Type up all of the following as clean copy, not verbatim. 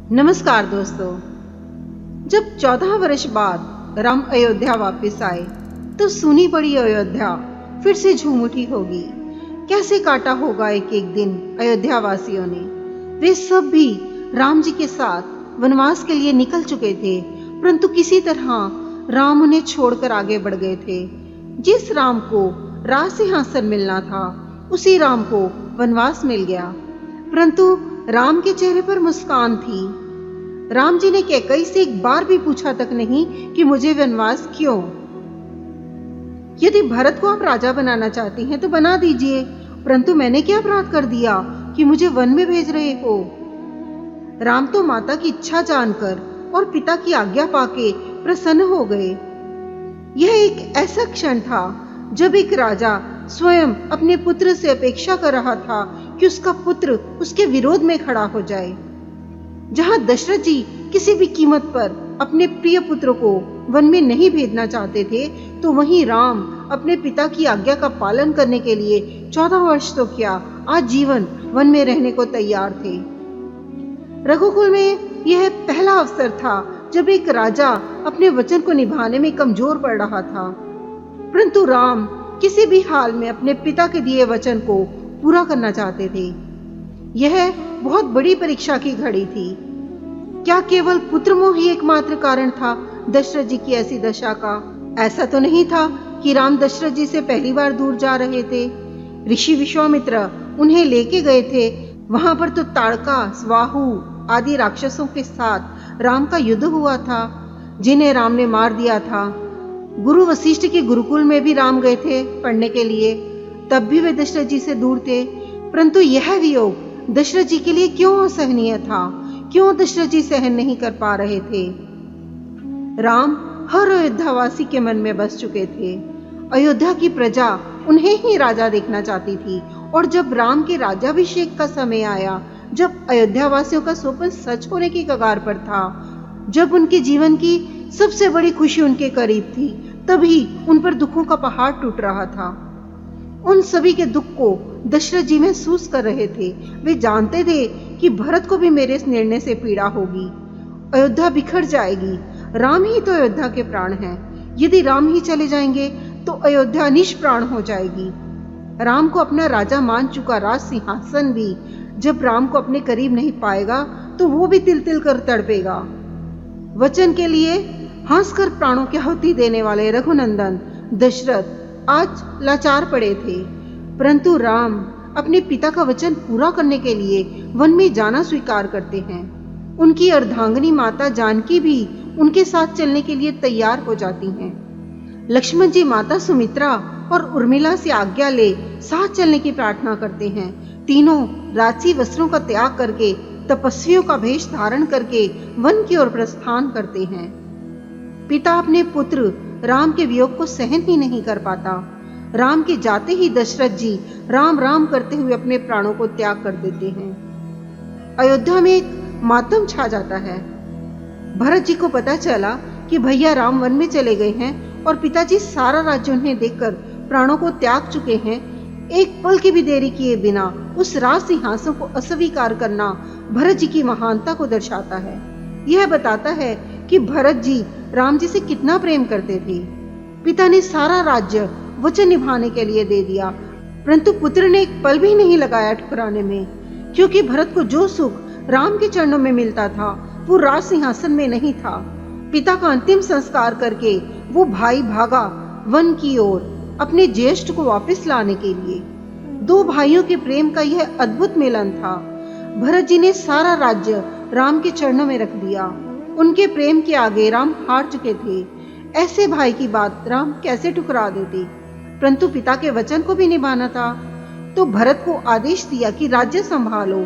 नमस्कार दोस्तों। जब 14 वर्ष बाद राम अयोध्या वापस आए तो सुनी पड़ी अयोध्या फिर से झूम उठी होगी। कैसे काटा होगा एक एक दिन अयोध्या वासियों ने। वे सब भी राम जी के साथ वनवास के लिए निकल चुके थे, परंतु किसी तरह राम उन्हें छोड़कर आगे बढ़ गए थे। जिस राम को राज सिंहासन मिलना था, उसी राम को वनवास मिल गया, परंतु राम के चेहरे पर मुस्कान थी। राम जी ने कैकेयी से एक बार भी पूछा तक नहीं कि मुझे वनवास क्यों। यदि भरत को आप राजा बनाना चाहती हैं तो बना दीजिए, परंतु मैंने क्या अपराध कर दिया कि मुझे वन में भेज रहे हो। राम तो माता की इच्छा जानकर और पिता की आज्ञा पाके प्रसन्न हो गए। यह एक ऐसा क्षण था जब एक राजा स्वयं अपने पुत्र से अपेक्षा कर रहा था कि उसका पुत्र उसके विरोध में खड़ा हो जाए। जहां दशरथ जी किसी भी कीमत पर अपने प्रिय पुत्र को वन में नहीं भेजना चाहते थे, तो वहीं राम अपने पिता की आज्ञा का पालन करने के लिए 14 वर्ष तो क्या, आजीवन वन में रहने को तैयार थे। रघुकुल में यह पहला अवसर था जब एक राजा अपने वचन को निभाने में कमजोर पड़ रहा था, परंतु राम किसी भी हाल में अपने पिता के दिए वचन को पूरा करना चाहते थे। यह बहुत बड़ी परीक्षा की घड़ी थी। क्या केवल पुत्र मोह ही एकमात्र कारण था दशरथ जी की ऐसी दशा का? ऐसा तो नहीं था कि राम दशरथ जी से पहली बार दूर जा रहे थे। ऋषि विश्वामित्र उन्हें लेके गए थे। वहां पर तो ताड़का, स्वाहु आदि राक्षसों के साथ राम का युद्ध हुआ था, जिन्हें राम ने मार दिया था। गुरु वशिष्ठ के गुरुकुल में भी राम गए थे पढ़ने के लिए, तब भी वे दशरथ जी से दूर थे। परंतु यह वियोग दशरथ जी के लिए क्यों असहनीय था? क्यों दशरथ जी सहन नहीं कर पा रहे थे? राम हर अयोध्यावासी के मन में बस चुके थे। अयोध्या की प्रजा उन्हें ही राजा देखना चाहती थी, और जब राम के राज्याभिषेक का समय आया, जब अयोध्यावासियों का स्वप्न सच होने की कगार पर था, जब उनके जीवन की सबसे बड़ी खुशी उनके करीब थी, तभी उन पर दुखों का पहाड़ टूट रहा था। उन सभी के दुख को दशरथ जी महसूस कर रहे थे। वे जानते थे कि भरत को भी मेरे इस निर्णय से पीड़ा होगी। अयोध्या बिखर जाएगी। राम ही तो अयोध्या के प्राण हैं। यदि राम ही चले जाएंगे तो अयोध्या निष्प्राण हो जाएगी। राम को अपना राजा मान चुका राज सिंहासन भी जब राम को अपने करीब नहीं पाएगा तो वो भी तिल तिल कर तड़पेगा। वचन के लिए हंसकर प्राणों की आहुति देने वाले रघुनंदन दशरथ आज लाचार पड़े थे, परंतु राम अपने पिता का वचन पूरा करने के लिए वन में जाना स्वीकार करते हैं। उनकी अर्धांगिनी माता जानकी भी उनके साथ चलने के लिए तैयार हो जाती हैं। लक्ष्मण जी माता सुमित्रा और उर्मिला से आज्ञा ले साथ चलने की प्रार्थना करते हैं। तीनों राजसी वस्त्रों का त्याग करके तपस्वियों का वेश धारण करके वन की ओर प्रस्थान करते हैं। पिता अपने पुत्र राम के वियोग को सहन ही नहीं कर पाता। राम के जाते ही दशरथ जी राम राम करते हुए अपने प्राणों को त्याग कर देते हैं। अयोध्या में एक मातम छा जाता है। भरत जी को पता चला कि भैया राम वन में चले गए हैं और पिताजी सारा राज्य उन्हें देखकर प्राणों को त्याग चुके हैं। एक पल की भी देरी किए बिना उस राज सिंहासन को अस्वीकार करना भरत जी की महानता को दर्शाता है। यह बताता है कि भरत जी राम जी से कितना प्रेम करते थे। पिता ने सारा राज्य वचन निभाने के लिए दे दिया, परंतु पुत्र ने एक पल भी नहीं लगाया ठुकराने में, क्योंकि भरत को जो सुख राम के चरणों में मिलता था वो राज सिंहासन में नहीं था। पिता का अंतिम संस्कार करके वो भाई भागा वन की ओर अपने ज्येष्ठ को वापस लाने के लिए। दो भाइयों के प्रेम का यह अद्भुत मिलन था। भरत जी ने सारा राज्य राम के चरणों में रख दिया। उनके प्रेम के आगे राम हार चुके थे। ऐसे भाई की बात राम कैसे ठुकरा देते? परंतु पिता के वचन को भी निभाना था, तो भरत को आदेश दिया कि राज्य संभालो।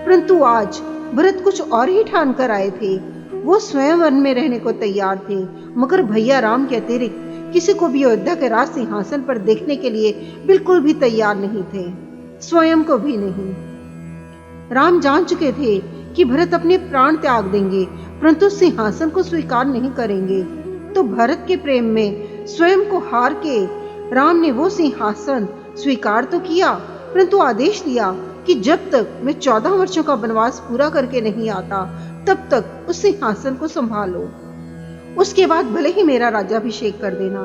परंतु आज भरत कुछ और ही ठान कर आए थे। वो स्वयं वन में रहने को तैयार थे, मगर भैया राम के अतिरिक्त किसी को भी अयोध्या के राज सिंहासन पर देखने के लिए बिल्कुल भी तैयार नहीं थे, स्वयं को भी नहीं। राम जान चुके थे कि भरत अपने प्राण त्याग देंगे, परंतु सिंहासन को स्वीकार नहीं करेंगे। तो भरत के प्रेम में स्वयं को हार के राम ने वो सिंहासन स्वीकार तो किया, परंतु आदेश दिया कि कि जब तक मैं 14 वर्षों का वनवास पूरा करके नहीं आता तब तक उस सिंहासन को संभालो। उसके बाद भले ही मेरा राज्याभिषेक कर देना।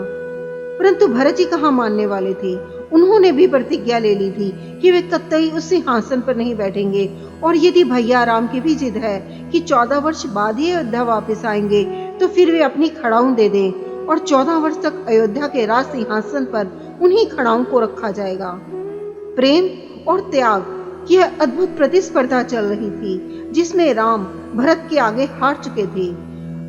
परंतु भरत जी कहाँ मानने वाले थे। उन्होंने भी प्रतिज्ञा ले ली थी कि वे कतई उस सिंहासन पर नहीं बैठेंगे, और यदि भैया राम की भी जिद है कि 14 वर्ष बाद ही अयोध्या वापस आएंगे तो फिर वे अपनी खड़ाऊं दे दें और 14 वर्ष तक अयोध्या के राज सिंहासन पर उन्हीं खड़ाऊं को रखा जाएगा। प्रेम और त्याग की यह अद्भुत प्रतिस्पर्धा चल रही थी जिसमें राम भरत के आगे हार चुके थे।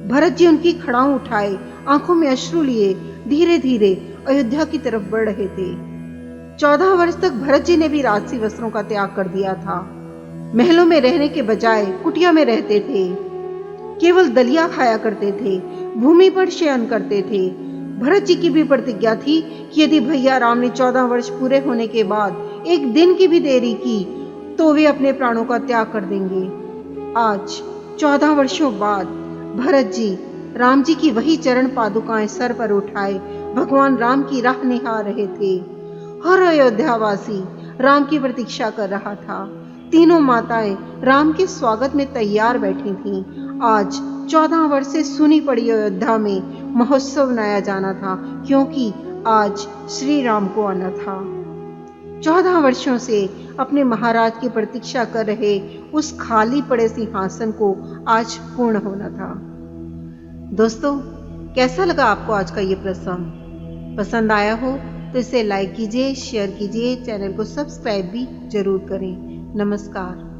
भरत जी उनकी खड़ाऊं उठाए, आंखों में अश्रु लिए धीरे धीरे अयोध्या की तरफ बढ़ रहे थे। 14 वर्ष तक भरत जी ने भी राजसी वस्त्रों का त्याग कर दिया था। महलों में रहने के बजाय कुटिया में रहते थे, केवल दलिया खाया करते थे, भूमि पर शयन करते थे। भरत जी की भी प्रतिज्ञा थी कि यदि भैया राम ने 14 वर्ष पूरे होने के बाद एक दिन की भी देरी की तो वे अपने प्राणों का त्याग कर देंगे। आज 14 वर्षों बाद भरत जी राम जी की वही चरण पादुकाएं सर पर उठाए भगवान राम की राह निहार रहे थे। हर अयोध्यावासी राम की प्रतीक्षा कर रहा था। तीनों माताएं राम के स्वागत में तैयार बैठी थीं। आज 14 वर्ष से सुनी पड़ी अयोध्या में महोत्सव मनाया जाना था, क्योंकि आज श्री राम को आना था। 14 वर्षों से अपने महाराज की प्रतीक्षा कर रहे उस खाली पड़े सिंहासन को आज पूर्ण होना था। दोस्तों, कैसा लगा आपको आज का ये प्रसंग? पसंद आया हो तो इसे लाइक कीजिए, शेयर कीजिए, चैनल को सब्सक्राइब भी जरूर करें। नमस्कार।